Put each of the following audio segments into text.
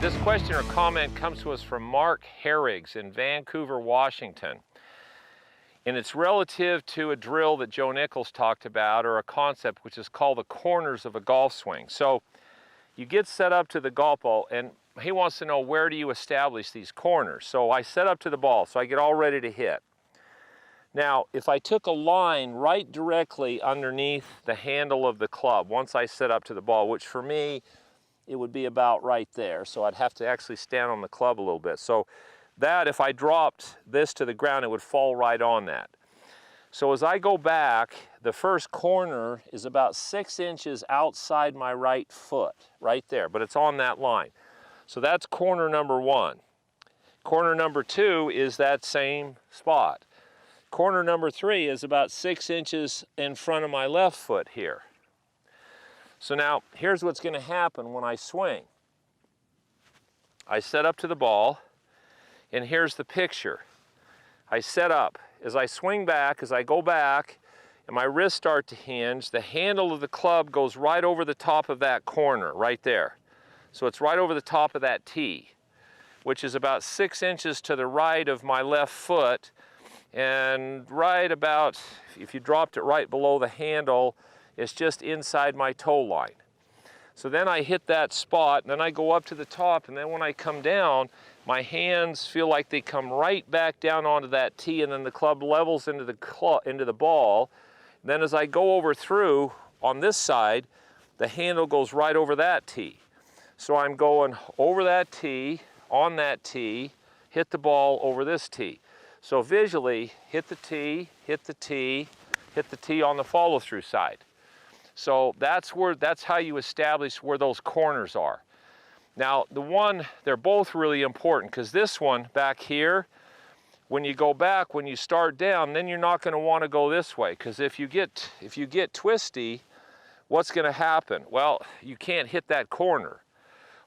This question or comment comes to us from Mark Herrigs in Vancouver, Washington. And it's relative to a drill that Joe Nichols talked about, or a concept which is called the corners of a golf swing. So you get set up to the golf ball, and he wants to know, where do you establish these corners? So I set up to the ball, so I get all ready to hit. Now, if I took a line right directly underneath the handle of the club, once I set up to the ball, which for me, it would be about right there. So I'd have to actually stand on the club a little bit. So that, if I dropped this to the ground, it would fall right on that. So as I go back, the first corner is about 6 inches outside my right foot, right there, but it's on that line. So that's corner number one. Corner number two is that same spot. Corner number three is about 6 inches in front of my left foot here. So now, here's what's going to happen when I swing. I set up to the ball, and here's the picture. I set up. As I swing back, as I go back, and my wrists start to hinge, the handle of the club goes right over the top of that corner, right there. So it's right over the top of that tee, which is about 6 inches to the right of my left foot, and right about, if you dropped it right below the handle, it's just inside my toe line. So then I hit that spot, and then I go up to the top, and then when I come down, my hands feel like they come right back down onto that tee, and then the club levels into the ball. And then as I go over through on this side, the handle goes right over that tee. So I'm going over that tee, on that tee, hit the ball over this tee. So visually, hit the tee, hit the tee, hit the tee on the follow-through side. So that's how you establish where those corners are. Now, they're both really important, because this one back here, when you go back, when you start down, then you're not going to want to go this way, because if you get twisty, what's going to happen? Well, you can't hit that corner.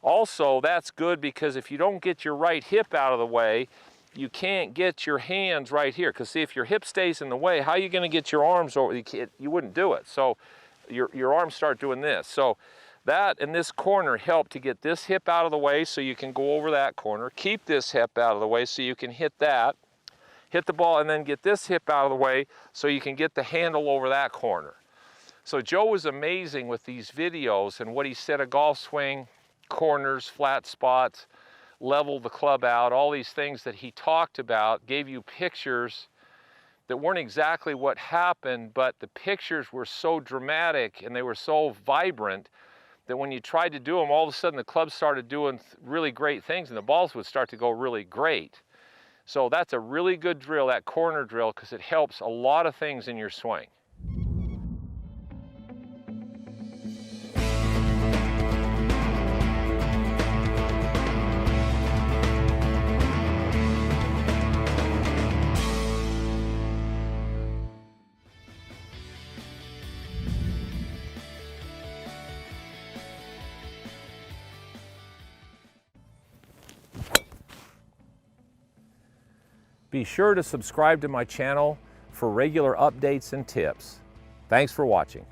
Also, that's good because if you don't get your right hip out of the way, you can't get your hands right here, because see, if your hip stays in the way, how are you going to get your arms over? You wouldn't do it. So your arms start doing this. So that and this corner help to get this hip out of the way so you can go over that corner. Keep this hip out of the way so you can hit that. Hit the ball and then get this hip out of the way so you can get the handle over that corner. So Joe was amazing with these videos and what he said: a golf swing, corners, flat spots, level the club out, all these things that he talked about, gave you pictures that weren't exactly what happened, but the pictures were so dramatic and they were so vibrant that when you tried to do them, all of a sudden the club started doing really great things and the balls would start to go really great. So that's a really good drill, that corner drill, because it helps a lot of things in your swing. Be sure to subscribe to my channel for regular updates and tips. Thanks for watching.